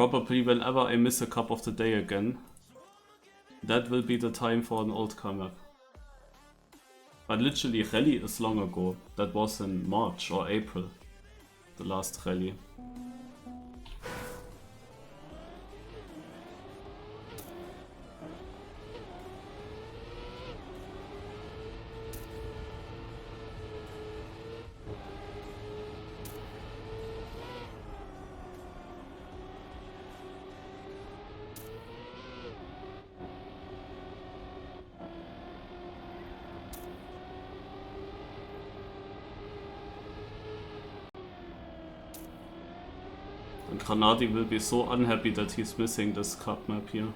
Probably whenever I miss a cup of the day again, that will be the time for an old car map. But literally, rally is long ago. That was in March or April, the last rally. And Granadi will be so unhappy that he's missing this cup map here.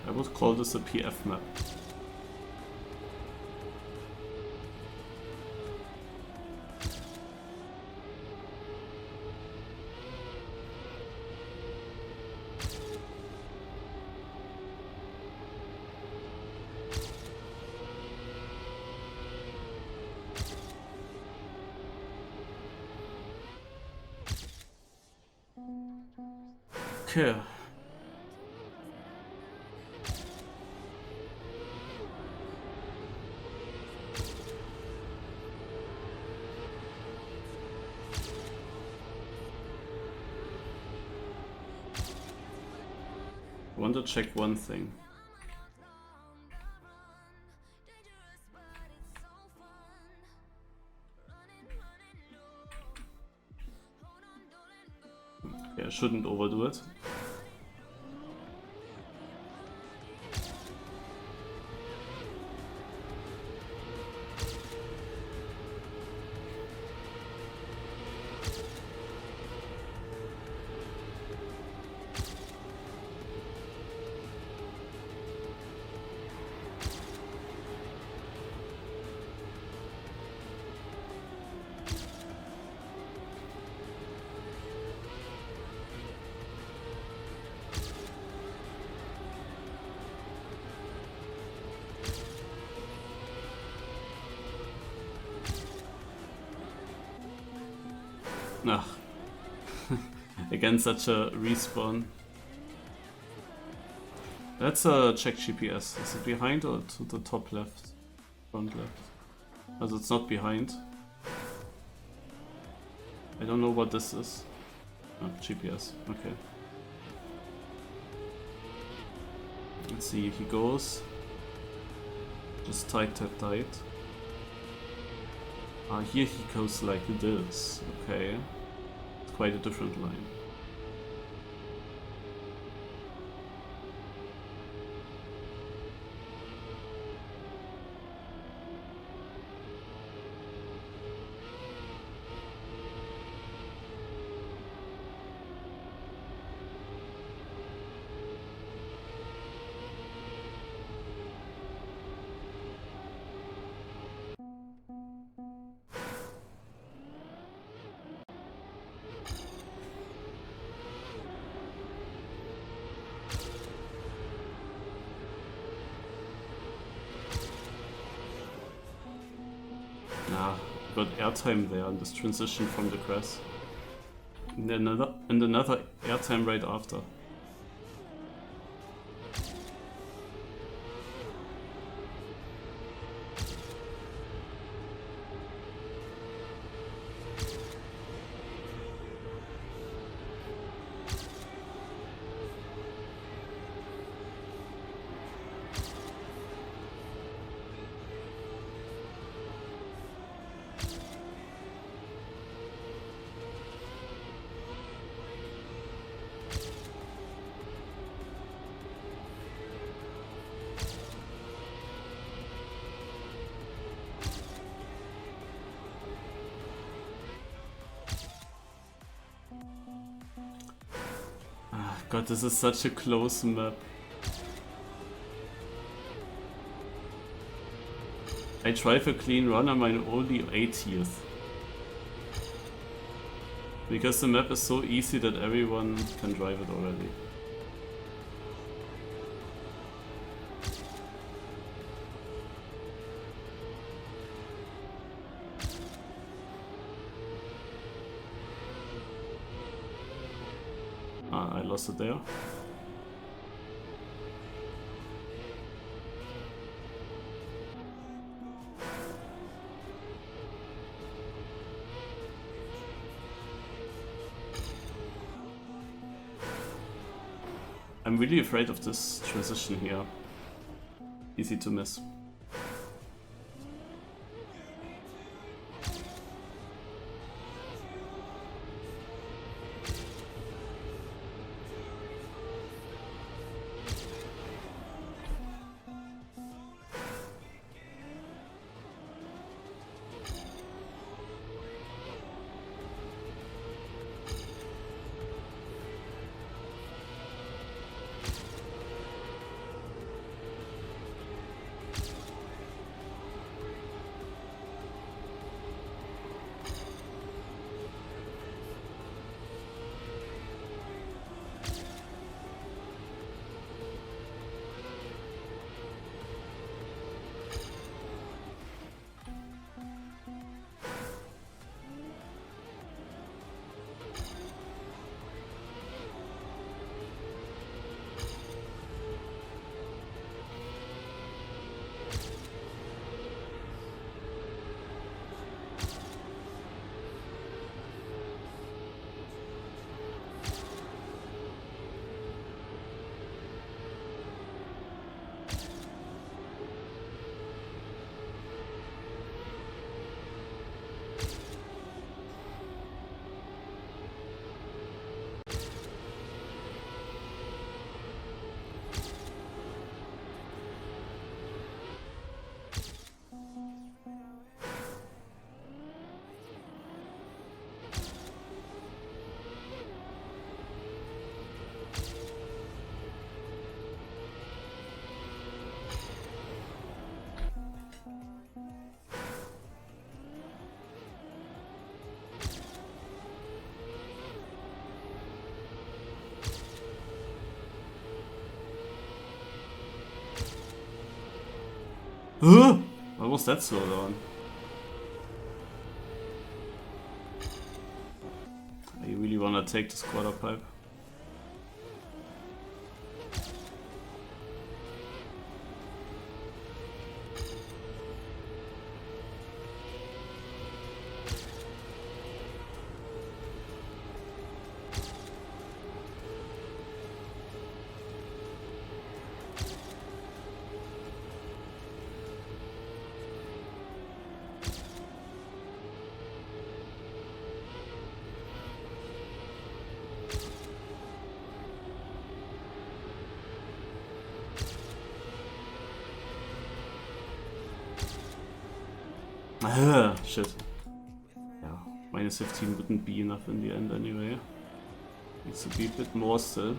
I would call this a PF map. Okay. I want to check one thing. Okay, I shouldn't overdo it. Ugh. Again, such a respawn. Let's check GPS. Is it behind or to the top left? Front left. As it's not behind. I don't know what this is. Oh, GPS. Okay. Let's see if he goes. Just tight. Ah, here he goes like this. Okay. It's quite a different line. got airtime there in this transition from the grass. And another airtime right after. God, this is such a close map. I drive a clean run, I'm only 80th. Because the map is so easy that everyone can drive it already. I lost it there. I'm really afraid of this transition here. Easy to miss. Why was that slow down? You really wanna take this quarter pipe? Shit. Yeah, minus 15 wouldn't be enough in the end anyway. Needs to be a bit more still.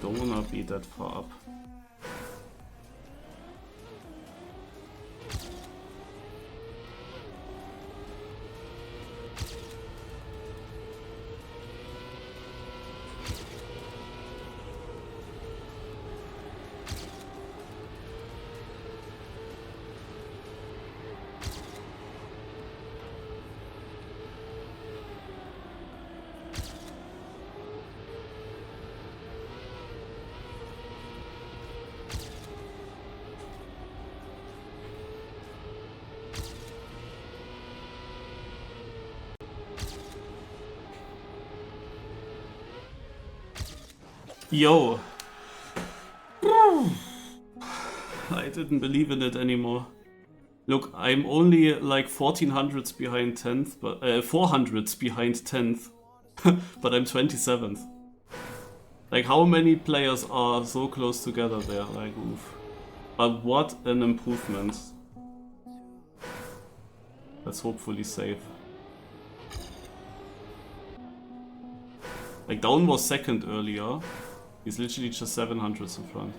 don't wanna be that far up. Yo! I didn't believe in it anymore. Look, I'm only like 1400s behind 10th, but 400s behind 10th, but I'm 27th. Like, how many players are so close together there? Like, oof. But what an improvement. Let's hopefully save. Like, Down was second earlier. He's literally just 700s in front.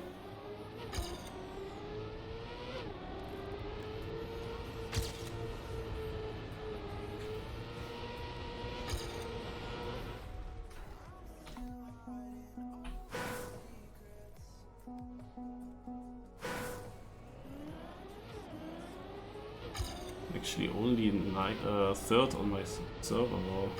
Actually only third on my server. Wow.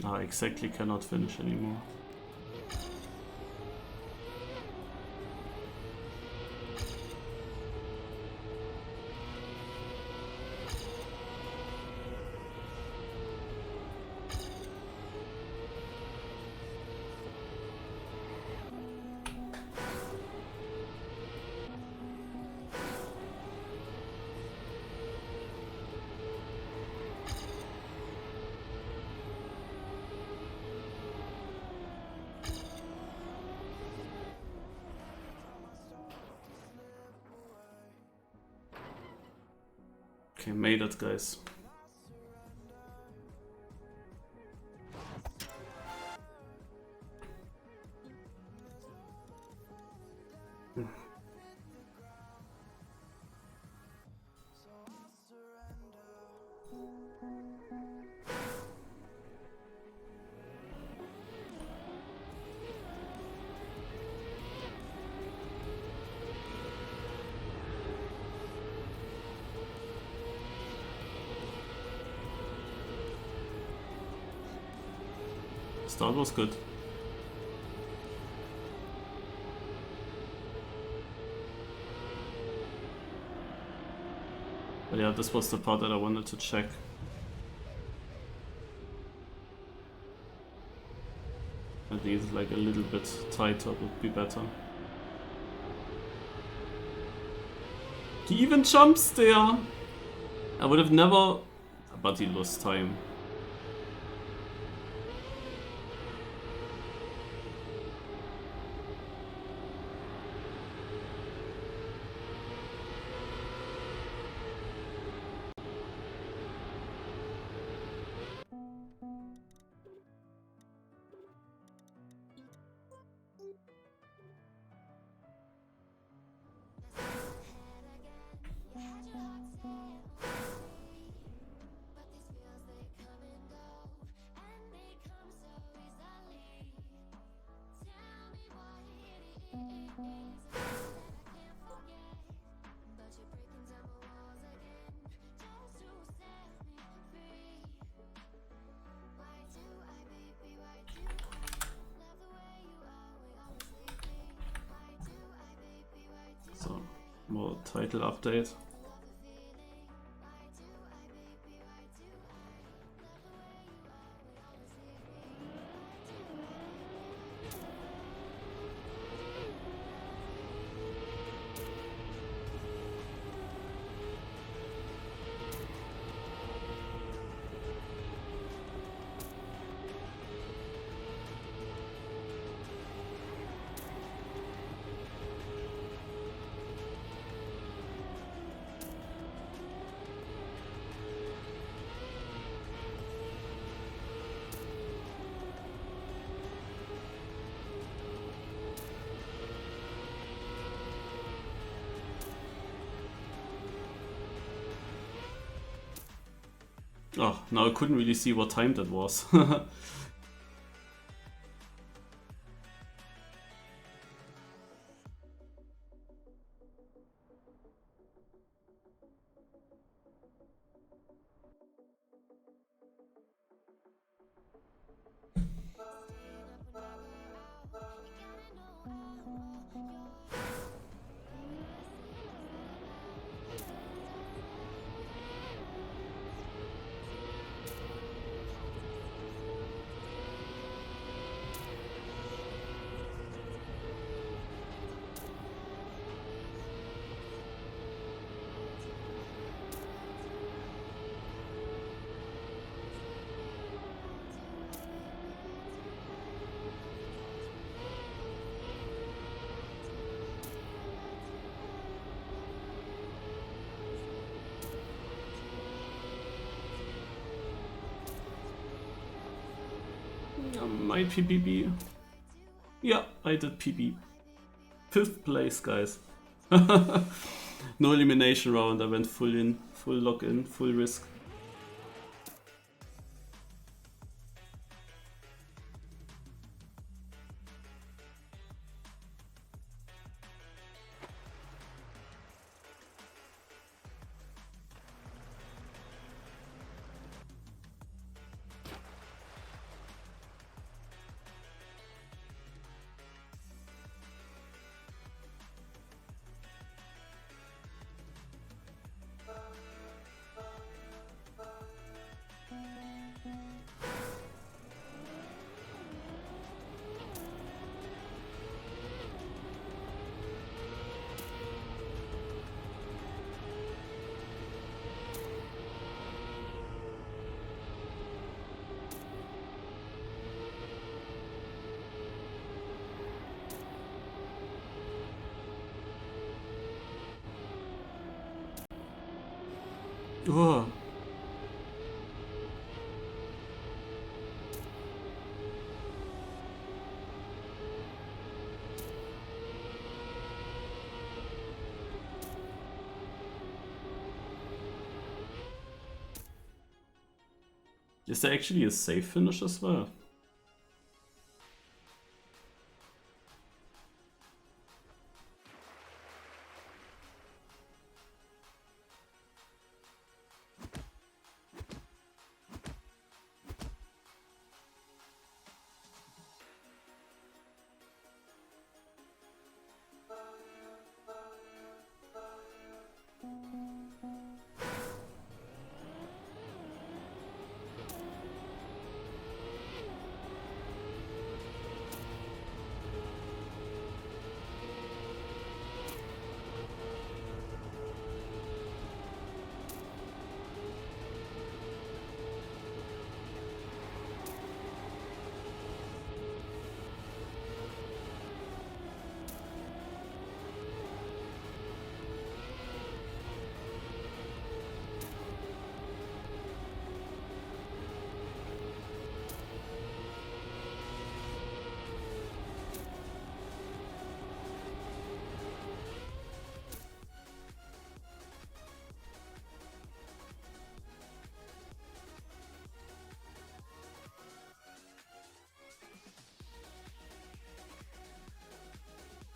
Ah, exactly cannot finish anymore. Okay, made it, guys. Start was good. But yeah, this was the part that I wanted to check. At least like a little bit tighter would be better. He even jumps there! I would have never... But he lost time. More title update. Oh, now I couldn't really see what time that was. My PBB. Yeah, I did PB. 5th place, guys. No elimination round, I went full in, full lock in, full risk. Oh. Is there actually a safe finish as well?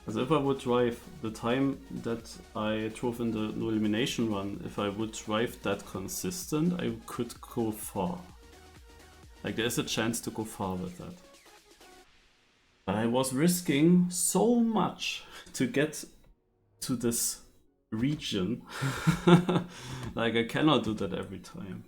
As if I would drive the time that I drove in the no elimination run, if I would drive that consistent, I could go far. Like there's a chance to go far with that. But I was risking so much to get to this region. Like, I cannot do that every time.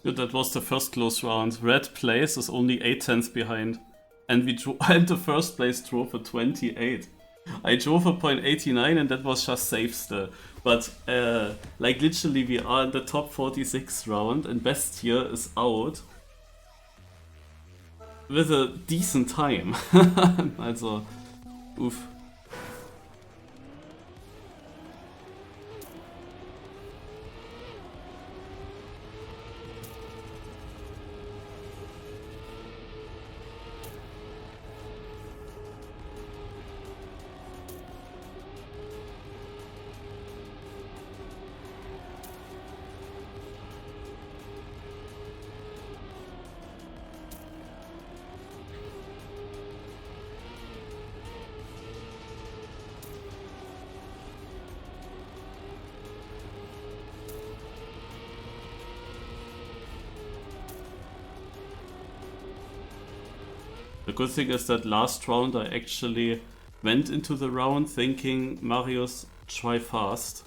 Good, that was the first close round. Red place is only 8 tenths behind. And we and the first place drove a 28. I drove a .89 and that was just safe still. But like literally we are in the top 46 round and best here is out with a decent time. Also, oof. The good thing is that last round I actually went into the round thinking Marius try fast.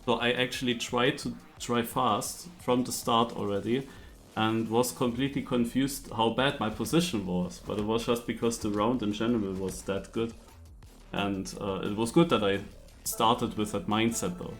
So I actually tried to try fast from the start already and was completely confused how bad my position was. But it was just because the round in general was that good. And it was good that I started with that mindset though.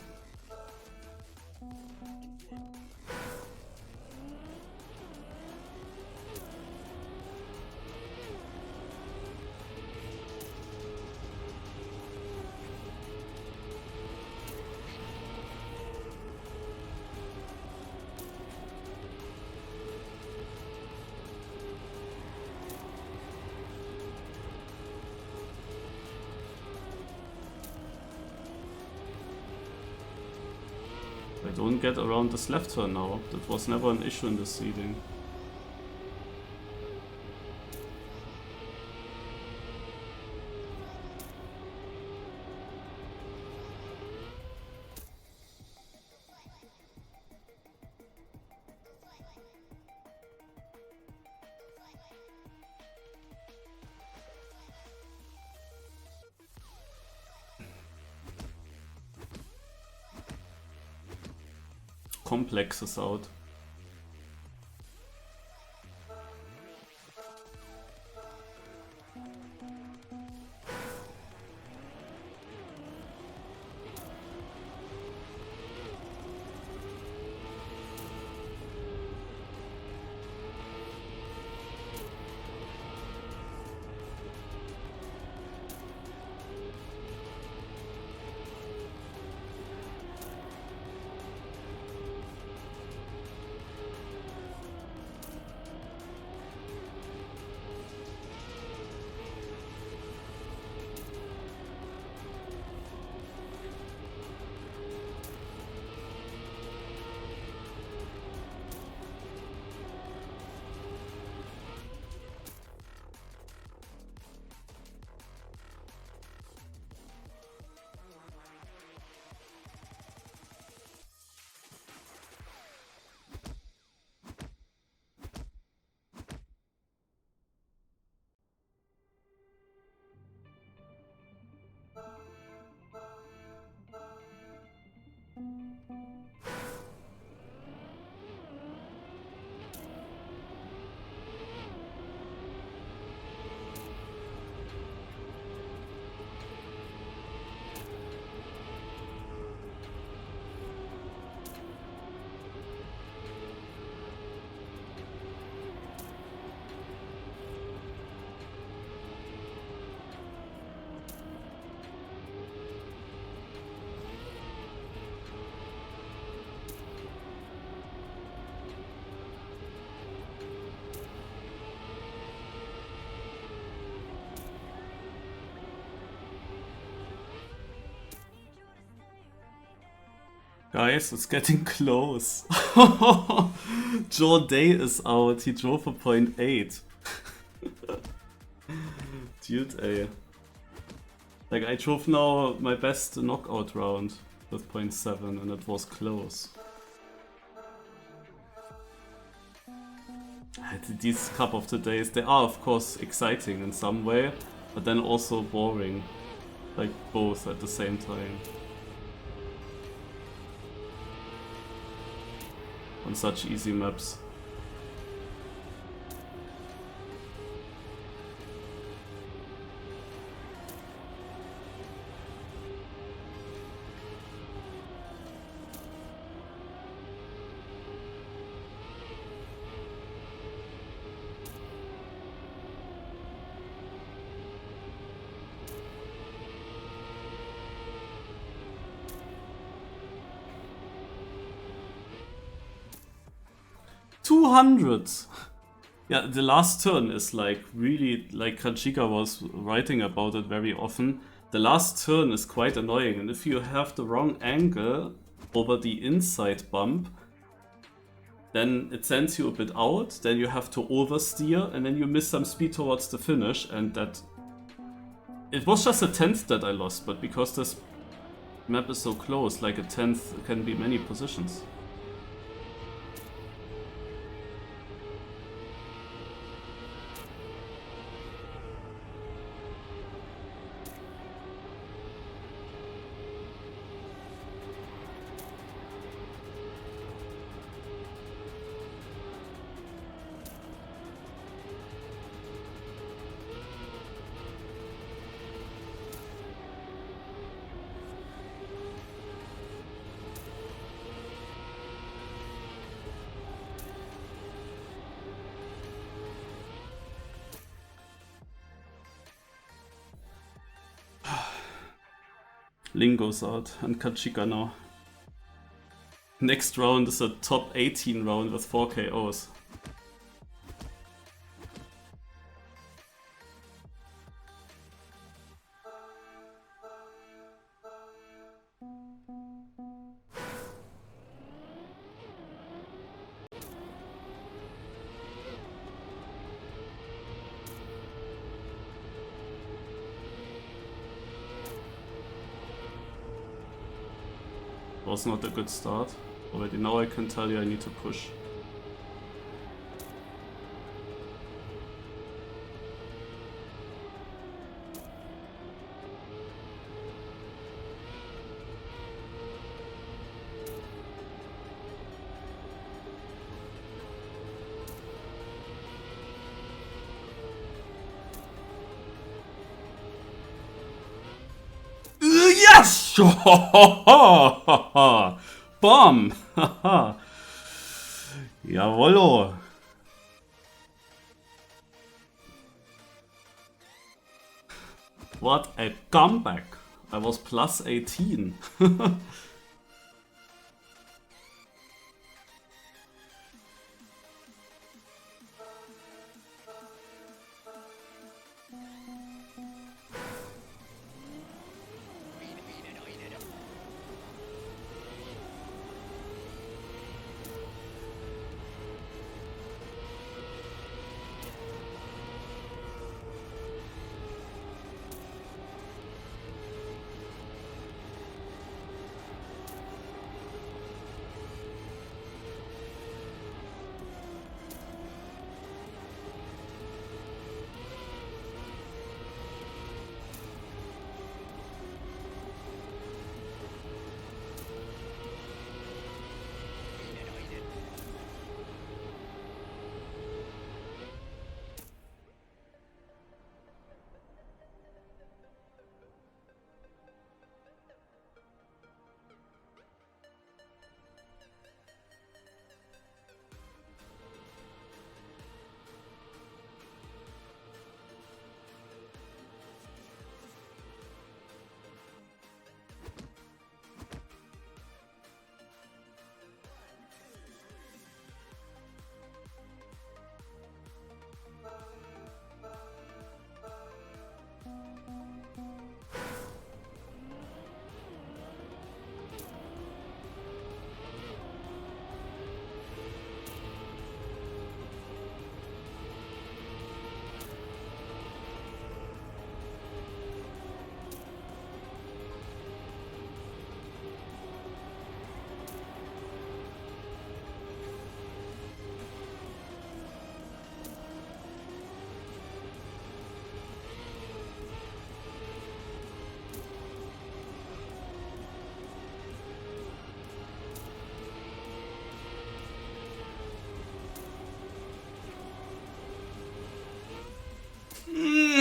I don't get around this left turn now. That was never an issue in the seeding. Complex is out. Guys, it's getting close. Joe Day is out. He drove a 0.8. Dude, A. Like, I drove now my best knockout round with 0.7 and it was close. These Cup of the Days, they are of course exciting in some way, but then also boring. Like, both at the same time. On such easy maps. $200! Yeah, the last turn is like really, like Kranchika was writing about it very often. The last turn is quite annoying, and if you have the wrong angle over the inside bump, then it sends you a bit out, then you have to oversteer, and then you miss some speed towards the finish, and that... It was just a 10th that I lost, but because this map is so close, like a 10th can be many positions. Ling goes out and Kachika now. Next round is a top 18 round with 4 KOs. Was not a good start. Already now I can tell you I need to push. Yes! Bam! Jawollo! What a comeback! I was plus 18.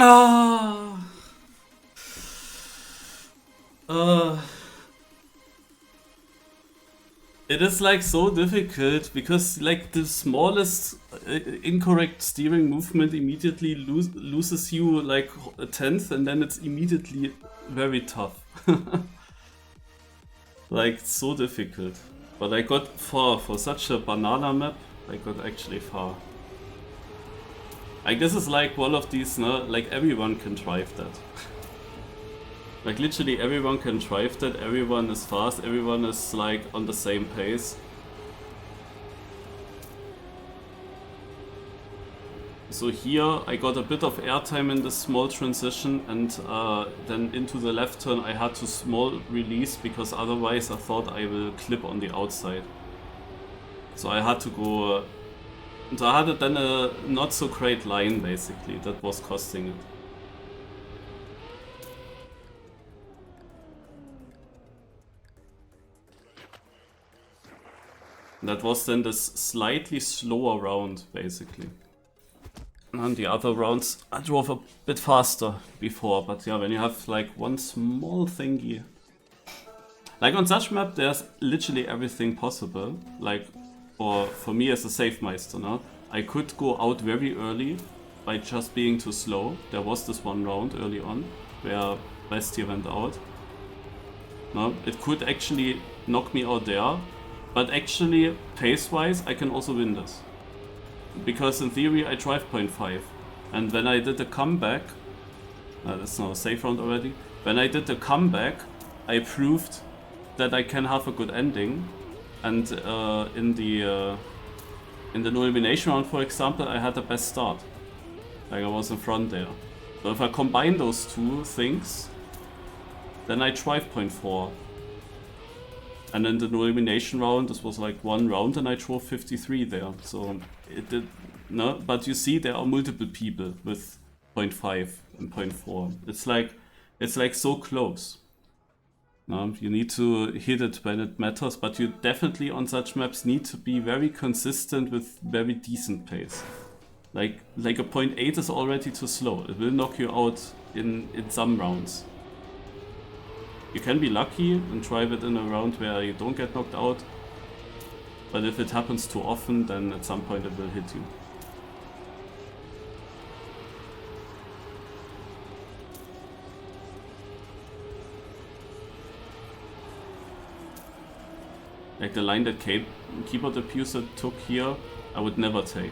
Ah. It is like so difficult because like the smallest incorrect steering movement immediately loses you like a tenth, and then it's immediately very tough. Like so difficult. But I got far for such a banana map. I got actually far. Like this is like one of these, no? Like everyone can drive that. Like literally everyone can drive that, everyone is fast, everyone is like on the same pace. So here I got a bit of airtime in this small transition, and then into the left turn I had to small release because otherwise I thought I will clip on the outside. So I had to go... so I had then a not so great line basically, that was costing it. That was then this slightly slower round, basically. And the other rounds I drove a bit faster before, but yeah, when you have like one small thingy. Like on such map, there's literally everything possible. Like, or for me as a safe meister, no? I could go out very early by just being too slow. There was this one round early on where Bestia went out. No, it could actually knock me out there. But actually, pace-wise, I can also win this. Because in theory, I drive 0.5. And when I did the comeback... that's not a safe round already. When I did the comeback, I proved that I can have a good ending. And in the no elimination round, for example, I had the best start. Like I was in front there. So if I combine those two things, then I drive 0.4. And in the no elimination round, this was like one round and I drove 53 there. So it did, no, but you see there are multiple people with 0.5 and 0.4. It's like so close. No, you need to hit it when it matters, but you definitely on such maps need to be very consistent with very decent pace. Like a 0.8 is already too slow. It will knock you out in some rounds. You can be lucky and drive it in a round where you don't get knocked out, but if it happens too often, then at some point it will hit you. Like the line that keyboard abuser took here, I would never take.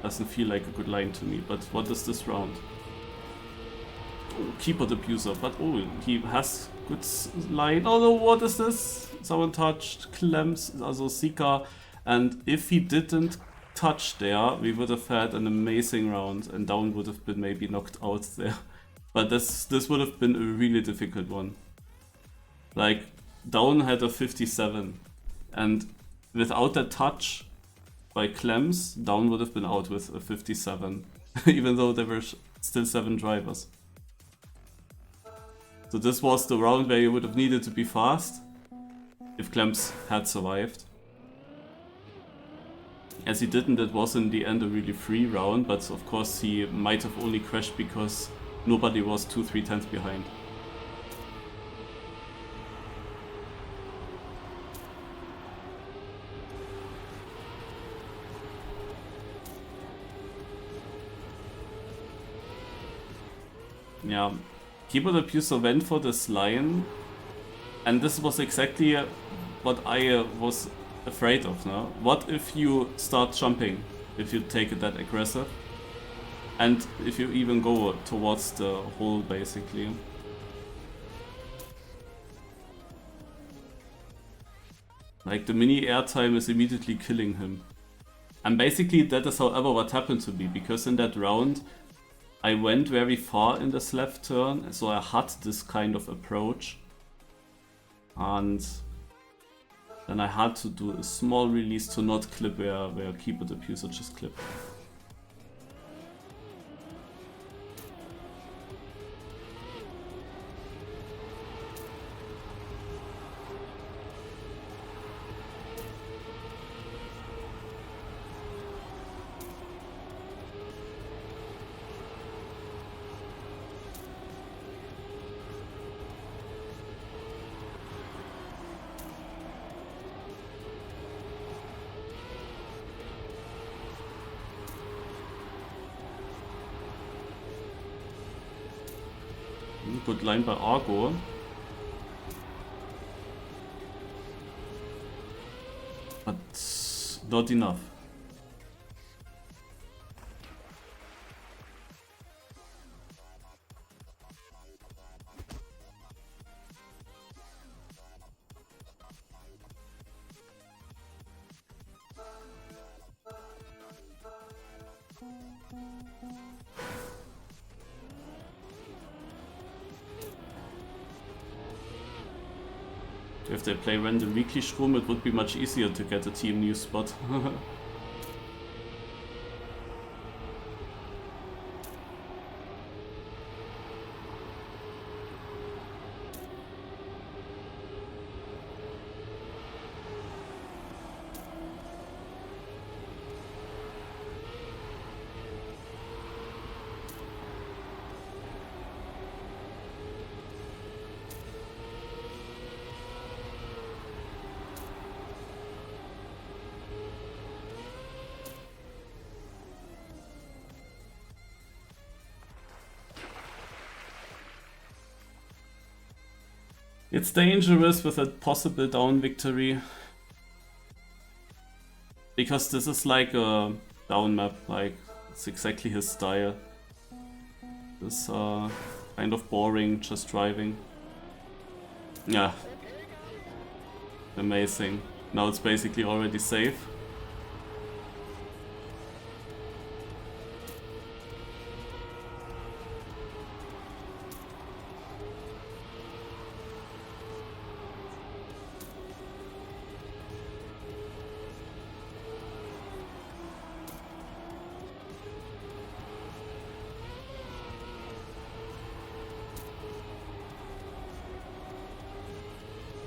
Doesn't feel like a good line to me, but what is this round? Keyboard abuser, but oh, he has good line. Oh no, what is this? Someone touched Clems, also Sika, and if he didn't touch there, we would have had an amazing round, and Down would have been maybe knocked out there. But this would have been a really difficult one. Like, Down had a 57, and without that touch by Clems, Down would have been out with a 57, even though there were still 7 drivers. So this was the round where you would have needed to be fast if Clems had survived. As he didn't, it was in the end a really free round, but of course he might have only crashed because nobody was 2-3 tenths behind. Yeah. Keyboard abuser went for this line, and this was exactly what I was afraid of now. What if you start jumping, if you take it that aggressive, and if you even go towards the hole basically. Like the mini airtime is immediately killing him. And basically that is however what happened to me, because in that round I went very far in this left turn, so I had this kind of approach. And then I had to do a small release to not clip where keyboard abuser just clipped. Good line by Argo. But not enough. If they play random weekly Shroom, it would be much easier to get a team news spot. It's dangerous with a possible down victory. Because this is like a down map, like it's exactly his style. This kind of boring, just driving. Yeah. Amazing. Now it's basically already safe.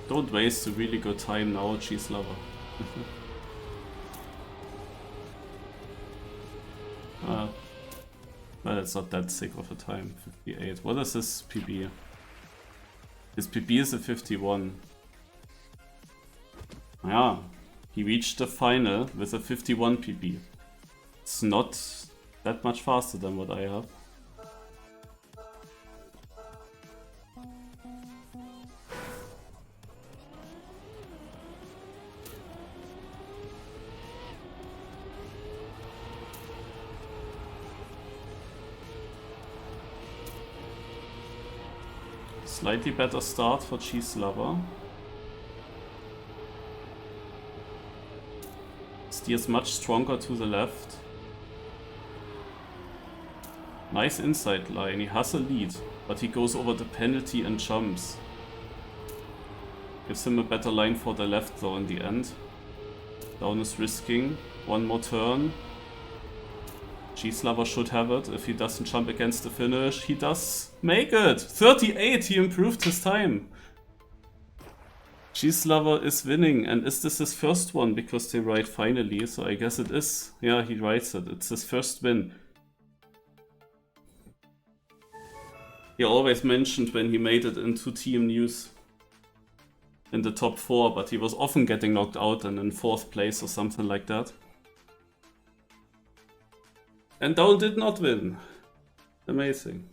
Don't waste a really good time now, cheese lover. Well, it's not that sick of a time. 58. What is his PB? His PB is a 51. Yeah, he reached the final with a 51 PB. It's not that much faster than what I have. Slightly better start for Cheese Lover. Steers much stronger to the left. Nice inside line, he has a lead, but he goes over the penalty and jumps. Gives him a better line for the left though in the end. Down is risking, one more turn. Cheese Lover should have it if he doesn't jump against the finish. He does make it! 38! He improved his time! Cheese Lover is winning, and is this his first one? Because they write finally, so I guess it is. Yeah, he writes it. It's his first win. He always mentioned when he made it into team news in the top 4, but he was often getting knocked out and in 4th place or something like that. And Down did not win. Amazing.